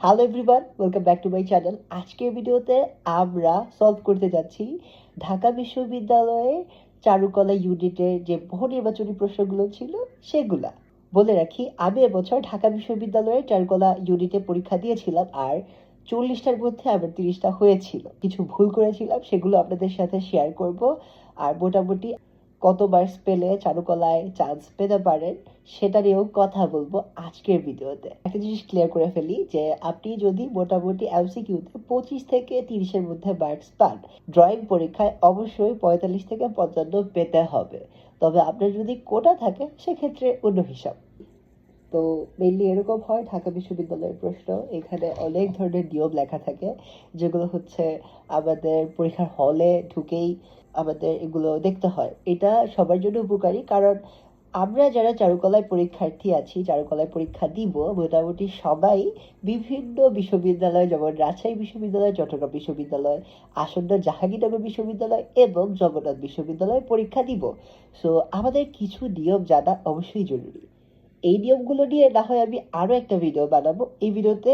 Hello everyone, welcome back to my channel. আজকের ভিডিওতে আমরা সলভ করতে যাচ্ছি ঢাকা বিশ্ববিদ্যালয়ে চারুকলা ইউনিটের যে বহু নির্বাচনী প্রশ্নগুলো ছিল সেগুলা। বলে রাখি, আমি এবছর ঢাকা বিশ্ববিদ্যালয়ের চারুকলা ইউনিটে পরীক্ষা দিয়েছিলাম, আর 40টার মধ্যে আমার 30টা হয়েছিল। কিছু ভুল করেছিলাম, সেগুলো আপনাদের সাথে শেয়ার করব। আর মোটামুটি কতবার পেলে চারুকলায় চান্স পেতে পারেন সেটা নিয়েও কথা বলবো আজকের ভিডিওতে। একটা জিনিস ক্লিয়ার করে ফেলি যে আপনি যদি মোটামুটি এমসিকিউতে 25 থেকে 30-এর মধ্যে মার্কস পান, ড্রয়িং পরীক্ষায় অবশ্যই 45 থেকে 55 পেতে হবে। তবে আপনার যদি কোটা থাকে সেক্ষেত্রে অন্য হিসাব। তো মেইনলি এরকম হয় ঢাকা বিশ্ববিদ্যালয়ের প্রশ্ন। এখানে অনেক ধরনের নিয়ম লেখা থাকে, যেগুলো হচ্ছে আমাদের পরীক্ষার হলে ঢুকেই আমাদের এগুলো দেখতে হয়। এটা সবার জন্য উপকারী, কারণ আমরা যারা চারুকলায় পরীক্ষার্থী আছি, চারুকলায় পরীক্ষা দিব, মোটামুটি সবাই বিভিন্ন বিশ্ববিদ্যালয়, যেমন রাজশাহী বিশ্ববিদ্যালয়, চট্টগ্রাম বিশ্ববিদ্যালয়, আসন্ন জাহাঙ্গীরনগর বিশ্ববিদ্যালয় এবং জগন্নাথ বিশ্ববিদ্যালয়ে পরীক্ষা দিব। সো আমাদের কিছু নিয়ম জানা অবশ্যই জরুরি। এই নিয়মগুলো নিয়ে না হয় আমি আরো একটা ভিডিও বানাবো। এই ভিডিওতে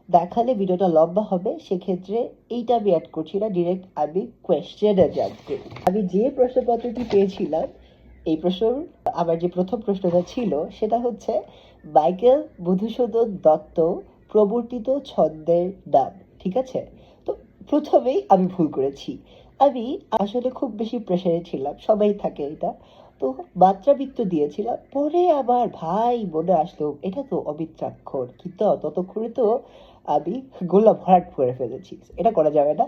দেখালে ভিডিওটা লম্বা হবে, সেক্ষেত্রে এইটা আমি অ্যাড করছি না, ডিরেক্ট আমি কোয়েশ্চেনে জাম্প করি। আমি যে প্রশ্নপত্রটি পেয়েছিলাম, এই প্রশ্ন, আমার যে প্রথম প্রশ্নটা ছিল সেটা হচ্ছে মাইকেল মধুসূদন দত্ত প্রবর্তিত ছন্দের নাম। ঠিক আছে? তো প্রথমেই আমি ভুল করেছি। আমি আসলে খুব বেশি প্রেসারে ছিলাম, সবাই থাকে এটা। তো মাত্রাবৃত্ত দিয়েছিলাম, পরে আবার ভাই মনে আসলো এটা তো অবিত্রাক্ষর, কিন্তু ততক্ষণে তো আমি গোল্লা ভরাট করে ফেলেছি। এটা করা যাবে না।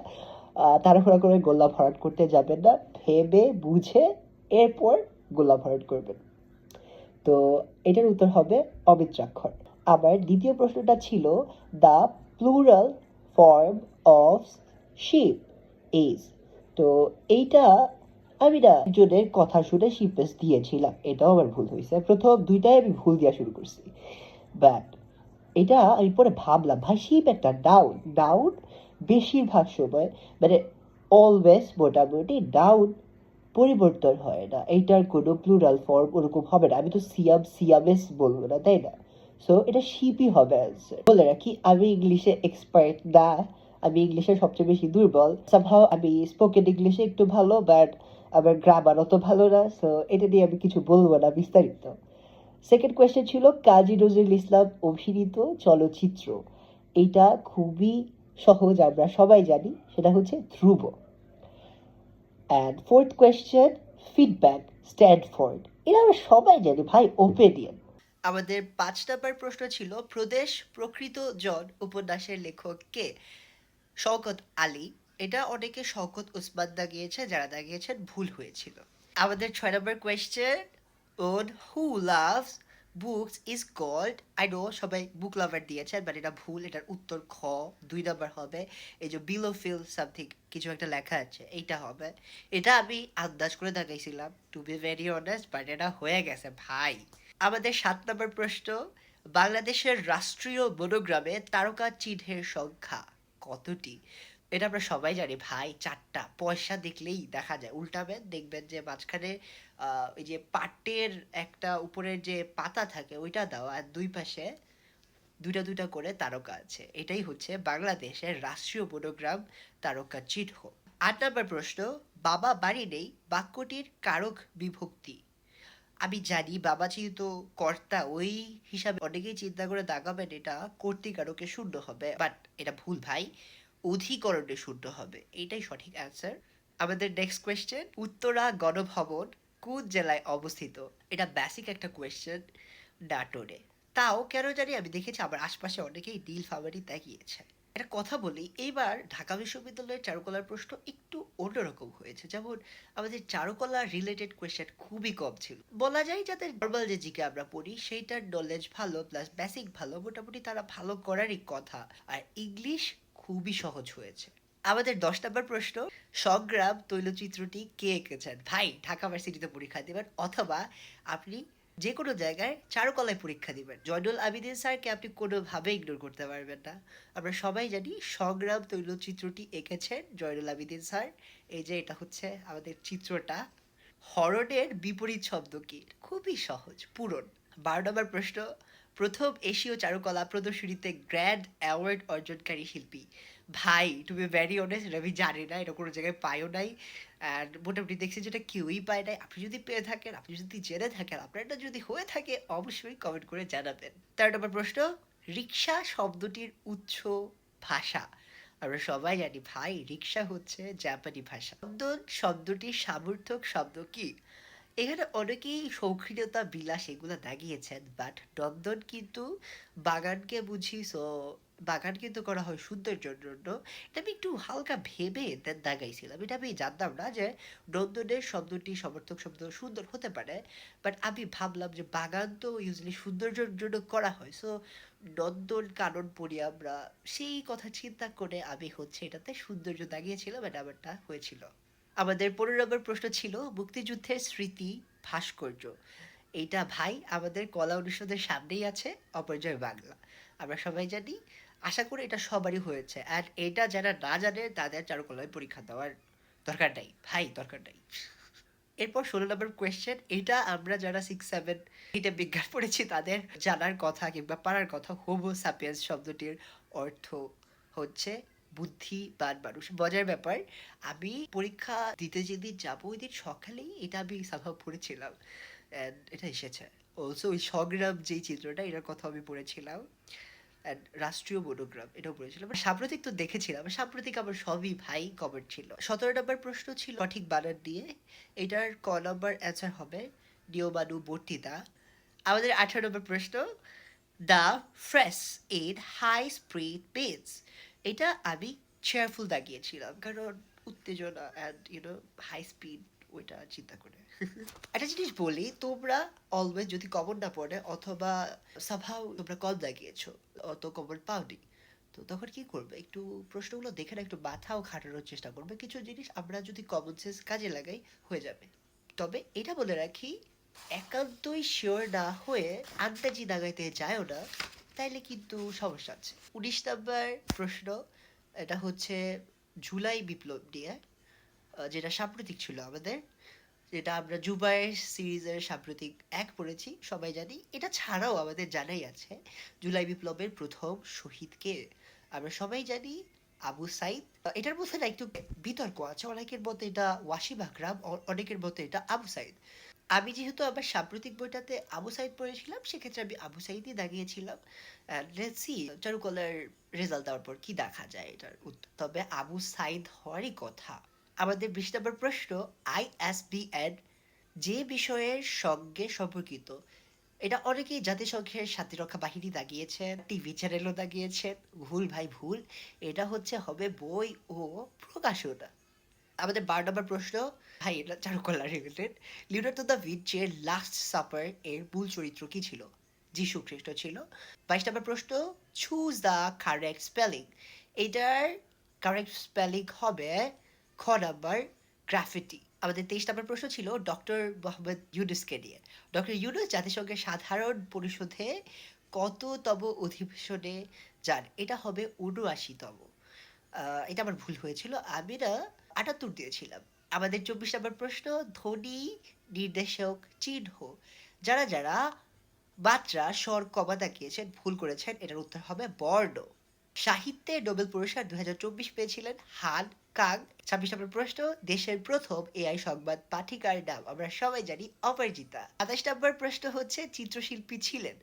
তাড়াহুড়া করে গোল্লা ভরাট করতে যাবেন না, ভেবে বুঝে এরপর গোল্লা ভরাট করবেন। তো এটার উত্তর হবে অবিত্রাক্ষর। আবার দ্বিতীয় প্রশ্নটা ছিল the plural form of ship is. তো এইটা আমি না একজনের কথা শুনে শিপেস দিয়েছিলাম, এটাও আমার ভুল হয়েছে। প্রথম দুইটাই আমি ভুল দেওয়া শুরু করছি, বাট এটা আমি পরে ভাবলাম ভাই শিপ একটা ডাউন। ডাউন বেশিরভাগ সময়, মানে অলওয়েজ মোটামুটি ডাউন পরিবর্তন হয় না, এইটার কোনো প্লুরাল ফর্ম ওরকম হবে না। আমি তো সিয়াম সিয়ামেস বলবো না, তাই না? সো এটা শিপই হবে অ্যান্সার। বলে রাখি, আমি ইংলিশে এক্সপার্ট না, আমি ইংলিশে সবচেয়ে বেশি দুর্বল। সামহাও আমি স্পোকেন ইংলিশে একটু ভালো, বাট আমার গ্রামার অত ভালো না। সো এটা নিয়ে আমি কিছু বলবো না বিস্তারিত। সেকেন্ড কোয়েশ্চেন ছিল কাজী নজরুল ইসলাম অভিনীত চলচ্চিত্র। এইটা খুবই সহজ, আমরা সবাই জানি, সেটা হচ্ছে Dhruv. And fourth question, feedback Stanford. এটা আমরা সবাই জানি ভাই, ওপিনিয়ন। আমাদের 5 নম্বর প্রশ্ন ছিল প্রদেশ প্রকৃত জন উপন্যাসের লেখক কে? শওকত আলী। এটা অনেকে শওকত ওসমান দাগিয়েছে, যারা দাগিয়েছেন ভুল হয়েছিল। আমাদের 6 number question, one who loves books is called. I know সবাই বুক লাভার দিয়েছেন, বাট এটা ভুল, এটার উত্তর খ। 2 নম্বর হবে এই যে বিলো ফিল সামথিং কিছু একটা লেখা আছে, এইটা হবে। এটা আমি আন্দাজ করে দেখাইছিলাম, to be very honest, but এটা হয়ে গেছে ভাই। আমাদের 7 নম্বর প্রশ্ন, বাংলাদেশের রাষ্ট্রীয় মনোগ্রামে তারকা চিহ্নের সংখ্যা কতটি? এটা আমরা সবাই জানি ভাই, 4টা। পয়সা দেখলেই দেখা যায়, উল্টাবেন দেখবেন যে মাঝখানে ওই যে পাটের একটা উপরের যে পাতা থাকে ওইটা দাও, আর দুই পাশে দুইটা দুইটা করে তারকা আছে। এটাই হচ্ছে বাংলাদেশের রাষ্ট্রীয় মনোগ্রাম তারকা চিহ্ন। 8 নম্বর প্রশ্ন, বাবা বাড়ি নেই বাক্যটির কারক বিভক্তি। আমি জানি বাবা যেহেতু কর্তা, ওই হিসাবে অনেকেই চিন্তা করে দাগাবেন এটা কর্তৃকারকে শূন্য হবে, বাট এটা ভুল ভাই, অধিকরণে শূন্য হবে, এটাই সঠিক অ্যান্সার। আমাদের নেক্সট কোয়েশ্চেন, উত্তরা গণভবন কোন জেলায় অবস্থিত? এটা বেসিক একটা কোয়েশ্চেন, নাটোরে। তাও কেন জানি আমি দেখেছি আমার আশপাশে অনেকেই নীলফামারী দেখিয়েছে। একটা কথা বলি, এইবার ঢাকা বিশ্ববিদ্যালয়ের চারুকলার প্রশ্ন একটু অন্যরকম হয়েছে। যেমন আমাদের চারুকলা রিলেটেড কোয়েশ্চেন খুবই কম ছিল। বলা যায় যাদের নর্মাল যে জিকে আমরা পড়ি সেইটার নলেজ ভালো, প্লাস বেসিক ভালো, মোটামুটি তারা ভালো করারই কথা। আর ইংলিশ খুবই সহজ হয়েছে। আমাদের 10 নম্বর প্রশ্ন, সংগ্রাম তৈলচিত্রটি কে এঁকেছেন? ভাই ঢাকা ভার্সিটিতে পরীক্ষা দিবেন, অথবা আপনি যে কোনো জায়গায় চারুকলায় পরীক্ষা দিবেন, জয়নুল আবেদিন স্যারকে আপনি কোনোভাবে ইগনোর করতে পারবেন না। আমরা সবাই জানি সংগ্রাম তৈলচিত্রটি এঁকেছেন জয়নুল আবেদিন স্যার। এই যে এটা হচ্ছে আমাদের চিত্রটা। হরনের বিপরীত শব্দ কি? খুবই সহজ, পূরণ। 12 নম্বর প্রশ্ন, প্রথম এশীয় চারুকলা প্রদর্শনীতে গ্র্যান্ড অ্যাওয়ার্ড অর্জনকারী শিল্পী। ভাই টু বি ভেরি অনেস্ট, এটা আমি জানি না, এটা কোনো জায়গায় পাইও নাই। অ্যান্ড মোটামুটি দেখছি যেটা কেউই পায় নাই। আপনি যদি পেয়ে থাকেন, আপনি যদি জেনে থাকেন, আপনার এটা যদি হয়ে থাকে, অবশ্যই কমেন্ট করে জানাবেন। 13 নম্বর প্রশ্ন, রিক্সা শব্দটির উৎস ভাষা। আমরা সবাই জানি ভাই, রিক্সা হচ্ছে জাপানি ভাষা। নন্দন শব্দটির সামর্থক শব্দ কি? এখানে অনেকেই শৌখিনতা বিলাস এগুলো দাগিয়েছেন, বাট নন্দন কিন্তু বাগানকে বুঝি। সো বাগান কিন্তু করা হয় সৌন্দর্যের জন্য। এটা আমি একটু হালকা ভেবে দেন দাগাইছিলাম, এটা আমি জানতাম না যে নন্দনের শব্দটি সমর্থক শব্দ সুন্দর হতে পারে। বাট আমি ভাবলাম যে বাগান তো ইউজুয়ালি সৌন্দর্যের জন্য করা হয়, সো নন্দন কানন পড়ি আমরা, সেই কথা চিন্তা করে আমি হচ্ছে এটাতে সৌন্দর্য দাগিয়েছিলাম, এটা আমারটা হয়েছিল। আমাদের 15 নম্বর প্রশ্ন ছিল মুক্তিযুদ্ধের স্মৃতি ভাস্কর্য। এইটা ভাই আমাদের কলা অনুষদের সামনেই আছে, অপর্যায় বাংলা। আমরা সবাই জানি, আশা করি এটা সবারই হয়েছে। আর এটা যারা না জানে তাদের চারুকলায় পরীক্ষা দেওয়ার দরকার নাই ভাই, দরকার নাই। এরপর 16 নম্বর কোয়েশ্চেন, এটা আমরা যারা 6-7 এটা বিজ্ঞান পড়েছি তাদের জানার কথা কিংবা পারার কথা। হোমো সাপিয়েন্স শব্দটির অর্থ হচ্ছে বুদ্ধিমান মানুষ। মজার ব্যাপার, আমি পরীক্ষা দিতে যেদিন যাবো ওই দিন সকালেই এটা আমি সামহাও পড়েছিলাম, অ্যান্ড এটা এসেছে। অলসো ওই সংগ্রাম যেই চিত্রটা, এটার কথা আমি পড়েছিলাম। অ্যান্ড রাষ্ট্রীয় মনোগ্রাম এটাও পড়েছিলাম। সাম্প্রতিক তো দেখেছিলাম, সাম্প্রতিক আমার সবই ভাই কমেন্ট ছিল। 17 নম্বর প্রশ্ন ছিল সঠিক বানান দিয়ে। এটার ক নম্বর অ্যান্সার হবে নিয়মানু বর্তিতা। আমাদের 18 নম্বর প্রশ্ন, the fresh in high speed beats. এটা আমি চেয়ারফুল দাগিয়েছিলাম, কারণ উত্তেজনা অ্যান্ড হাই স্পিড ওইটা চিন্তা করে। একটা জিনিস বলি, তোমরা অলওয়েজ যদি কমন না পড়ে অথবা সামহাউ তোমরা কম দাগিয়েছো, অত কমন পাওনি, তো তখন কি করবে? একটু প্রশ্নগুলো দেখে না একটু মাথাও খাটানোর চেষ্টা করবে। কিছু জিনিস আমরা যদি কমন সেন্স কাজে লাগাই হয়ে যাবে। তবে এটা বলে রাখি, একান্তই শিওর না হয়ে আন্দাজি দাগাইতে যায়ও না, তাইলে কিন্তু সমস্যা আছে। 19 নম্বর প্রশ্ন, এটা হচ্ছে জুলাই বিপ্লব নিয়ে, যেটা সাম্প্রতিক ছিল আমাদের, যেটা আমরা জুবাইর সিরিজের সাম্প্রতিক এক পড়েছি, সবাই জানি। এটা ছাড়াও আমাদের জানাই আছে জুলাই বিপ্লবের প্রথম শহীদ কে। আমরা সবাই জানি আবু সাইদ। এটার মধ্যে না একটু বিতর্ক আছে, অনেকের মতে এটা ওয়াসিম আকরাম, অনেকের মতে এটা আবু সাইদ। আমি যেহেতু আমার সাম্প্রতিক বইটাতে আবু সাইদ পড়েছিলাম, সেক্ষেত্রে আমি আবু সাইদই দাগিয়েছিলান। লেটস সি চারুকলার রেজাল্ট দেওয়ার পর কি দেখা যায় এটার উত্তর। তবে আবু সাইদ হওয়ারই কথা। আমাদের 20 নম্বর প্রশ্ন, আইএসবিএন যে বিষয়ের সঙ্গে সম্পর্কিত। এটা অনেকেই জাতিসংঘের শান্তিরক্ষা বাহিনী দাগিয়েছেন, টিভি চ্যানেলও দাগিয়েছেন। ভুল ভাই ভুল, এটা হবে বই ও প্রকাশনা। আমাদের 12 নম্বর প্রশ্ন, ভাই এটা চারুকলা রিলেটেড। লিওনার্দো দা ভিঞ্চির লাস্ট সাপার এর মূল চরিত্র কি ছিল? যিশু খ্রিস্ট ছিল। 22 নম্বর প্রশ্ন, চুজ দ্য কারেক্ট স্পেলিং। এটার কারেক্ট স্পেলিং হবে খ নাম্বার গ্রাফিটি। আমাদের 23 নম্বর প্রশ্ন ছিল ডক্টর মোহাম্মদ ইউনুসকে নিয়ে। ডক্টর ইউনুস জাতিসংঘের সাধারণ পরিষদে কততম অধিবেশনে যান? এটা হবে 79তম। এটা আমার ভুল হয়েছিল, আমি না 78 দিয়েছিলাম। আমাদের 24 নম্বর প্রশ্ন, ধ্বনি নির্দেশক চিহ্ন। যারা যারা মাত্রা স্বর কমা দাগিয়েছেন ভুল করেছেন, এটার উত্তর হবে বর্ণ। সাহিত্যে নোবেল পুরস্কার 2024 পেয়েছিলেন হান কাং। 26 নম্বর প্রশ্ন, দেশের প্রথম এআই সংবাদ পাঠিকার নাম আমরা সবাই জানি অপরাজিতা। 27 নম্বর প্রশ্ন হচ্ছে চিত্রশিল্পী ছিলেন।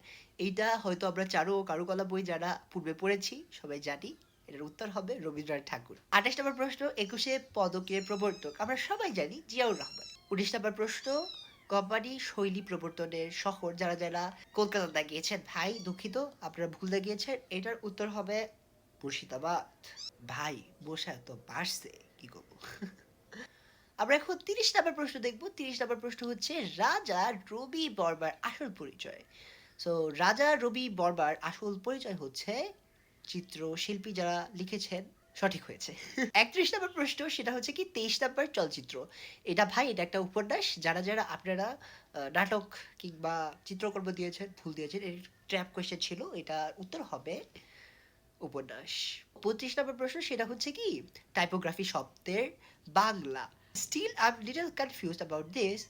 এইটা হয়তো আমরা চারু ও কারুকলা বই যারা পূর্বে পড়েছি সবাই জানি, এটার উত্তর হবে রবীন্দ্রনাথ ঠাকুর। 28 নম্বর প্রশ্ন, 21 পদকের প্রবর্তক আমরা সবাই জানি জিয়াউর রহমান। 19 নম্বর প্রশ্ন, কোম্পানি শৈলী প্রবর্তনের শহর যারা যারা কলকাতা দাগিয়েছেন, ভাই দুঃখিত আপনারা ভুল দাগিয়েছেন, এটার উত্তর হবে মুর্শিদাবাদ। ভাই বসে তো বাড়ছে, কি করবো। আমরা এখন 30 নম্বর প্রশ্ন দেখব। 30 নম্বর প্রশ্ন হচ্ছে রাজা রবি বর্মার আসল পরিচয়। সো রাজা রবি বর্মার আসল পরিচয় হচ্ছে চিত্রশিল্পী যারা লিখেছেন সঠিক হয়েছে। 31 নম্বর প্রশ্ন, সেটা হচ্ছে কি 23 নম্বর চলচ্চিত্র। এটা ভাই এটা একটা উপন্যাস, যারা যারা আপনারা নাটক কিংবা চিত্রকর্ম দিয়েছেন ভুল দিয়েছেন, এর ট্র্যাপ কোয়েশ্চেন ছিল, এটা উত্তর হবে উপন্যাস। 25 নম্বর প্রশ্ন, সেটা হচ্ছে কি টাইপোগ্রাফি শব্দের বাংলা। Still I am little confused about this.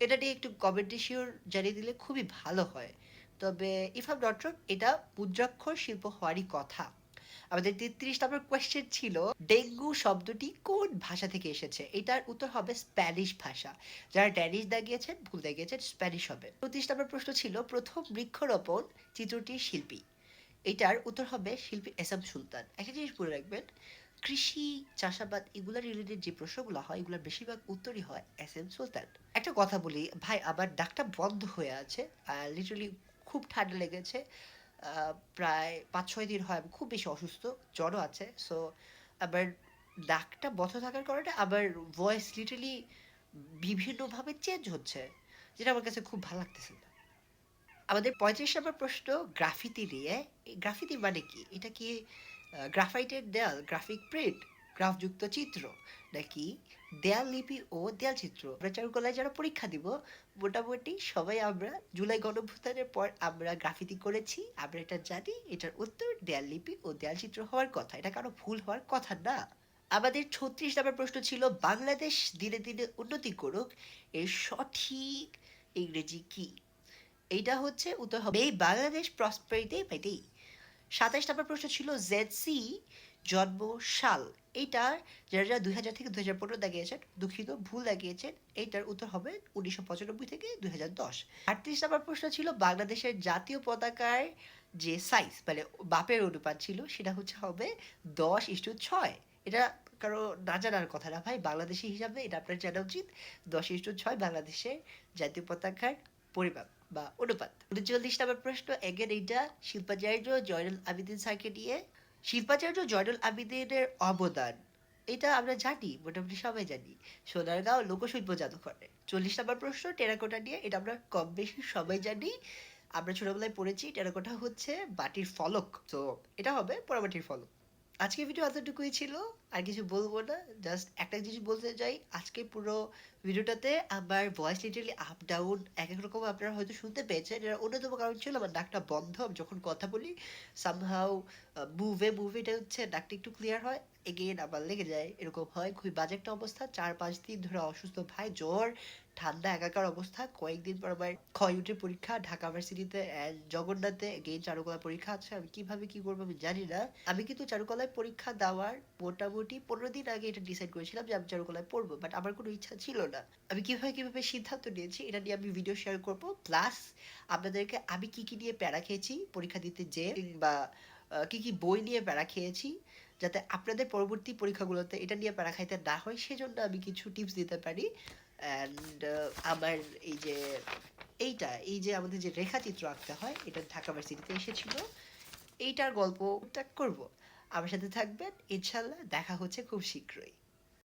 এটা নিয়ে একটু কমেন্টে শিওর জানিয়ে দিলে খুবই ভালো হয়। তবে ইফ আম নট রং এটা মুদ্রাক্ষর শিল্প হওয়ারই কথা। আমাদের 33 নম্বর কোয়েশ্চেন ছিল ডেঙ্গু শব্দটি কোন ভাষা থেকে এসেছে। এটার উত্তর হবে স্প্যানিশ ভাষা। যারা ড্যানিশ দাগিয়েছেন ভুল দাগিয়েছেন, স্প্যানিশ হবে। 34 নম্বর প্রশ্ন ছিল প্রথম বৃক্ষরোপণ চিত্রটির শিল্পী। এটার উত্তর হবে শিল্পী এস এম সুলতান। একটা জিনিস বলে রাখবেন, কৃষি চাষাবাদ এগুলা রিলেটেড যে প্রশ্নগুলো হয় এগুলোর বেশিরভাগ উত্তরই হয় এস এম সুলতান। একটা কথা বলি ভাই, আমার ডাকটা বন্ধ হয়ে আছে, লিটারালি খুব ঠান্ডা লেগেছে। প্রায় 5-6 দিন হয় আমি খুব বেশি অসুস্থ, জ্বরও আছে। সো আবার ডাকটা বন্ধ থাকার কারণে আবার ভয়েস লিটারালি বিভিন্নভাবে চেঞ্জ হচ্ছে, যেটা আমার কাছে খুব ভালো লাগতেছে না। আমাদের 35 নম্বর প্রশ্ন গ্রাফিতি নিয়ে। গ্রাফিতি মানে কি? এটা কি গ্রাফাইটের দেয়াল, গ্রাফিক প্রিন্ট, গ্রাফযুক্ত চিত্র, নাকি দেয়াল লিপি ও দেয়াল চিত্র? আমরা চারুকলায় যারা পরীক্ষা দিব মোটামুটি সবাই আমরা জুলাই গণঅভ্যুত্থানের পর আমরা গ্রাফিতি করেছি, আমরা এটা জানি। এটার উত্তর দেয়াল লিপি ও দেয়াল চিত্র হওয়ার কথা, এটা কারো ভুল হওয়ার কথা না। আমাদের 36 নম্বর প্রশ্ন ছিল বাংলাদেশ দিনে দিনে উন্নতি করুক এর সঠিক ইংরেজি কি? এইটা হচ্ছে উত্তর হবে এই বাংলাদেশ প্রসপারিটি পাইতেই। 27 নম্বর প্রশ্ন ছিল জেডসি জন্ম সাল। এইটার যারা 2000 থেকে 2015 দাগিয়েছেন, দুঃখিত ভুল দাগিয়েছেন। এইটার উত্তর হবে 1995 থেকে 2010। 38 নম্বর প্রশ্ন ছিল বাংলাদেশের জাতীয় পতাকার যে সাইজ মানে বাপের অনুপাত ছিল সেটা হচ্ছে হবে 10:6। এটা কারো না জানার কথা না ভাই, বাংলাদেশি হিসাবে এটা আপনার জানা উচিত। 10:6 বাংলাদেশের জাতীয় পতাকার পরিমাপ বা অনুপাত। 39 নম্বর প্রশ্ন এগেন এইটা শিল্পাচার্য জয়নুল আবেদিন স্যারকে নিয়ে। শিল্পাচার্য জয়নুল আবেদিনের অবদান এটা আমরা জানি, মোটামুটি সবাই জানি, সোনারগাঁও লোকশিল্প জাদুঘরে। 40 নম্বর প্রশ্ন টেরাকোটা নিয়ে। এটা আমরা কম বেশি সবাই জানি, আমরা ছোটবেলায় পড়েছি। টেরাকোটা হচ্ছে বাটির ফলক, তো এটা হবে পোড়ামাটির ফলক। আজকের ভিডিও এতটুকুই ছিল, আর কিছু বলবো না। জাস্ট একটা জিনিস বলতে চাই, আজকে পুরো ভিডিওটাতে আমার ভয়েস লিটারলি আপ ডাউন এক এক রকম আপনারা হয়তো শুনতে পেয়েছেন। এর অন্যতম কারণ ছিল আমার নাকটা বন্ধ, আমি যখন কথা বলি সামহাউ মুভিটা হচ্ছে নাকটা একটু ক্লিয়ার হয়, এগেইন আবার লেগে যায়, এরকম হয়। খুবই বাজে একটা অবস্থা, 4-5 দিন ধরে অসুস্থ ভাই, জ্বর ঠান্ডা একাকার অবস্থা। কয়েকদিন পর আবার ক্ষয়উটের পরীক্ষা ঢাকা ভার্সিটিতে জগন্নাথে, এগেইন চারুকলা পরীক্ষা আছে। আমি কিভাবে কি করবো আমি জানি না। আমি কিন্তু চারুকলায় পরীক্ষা দেওয়ার মোটামুটি 15 দিন আগে এটা ডিসাইড করেছিলাম যে আমি চারুকলায় পড়বো, বাট আমার কোনো ইচ্ছা ছিল না। আমি কিভাবে সিদ্ধান্ত নিয়েছি এটা নিয়ে আমি ভিডিও শেয়ার করবো, প্লাস আপনাদেরকে আমি কি কি নিয়ে প্যারা খেয়েছি পরীক্ষা দিতে যে, কিংবা কি কি বই নিয়ে প্যারা খেয়েছি, যাতে আপনাদের পরবর্তী পরীক্ষাগুলোতে এটা নিয়ে প্যারা খাইতে না হয়, সেজন্য আমি কিছু টিপস দিতে পারি। অ্যান্ড আমার এই যে আমাদের যে রেখাচিত্র আঁকতে হয় এটা ঢাকা ভার্সিটিতে এসেছিল, এইটার গল্পটা করব। আমার সাথে থাকবেন ইনশাল্লাহ, দেখা হচ্ছে খুব শীঘ্রই।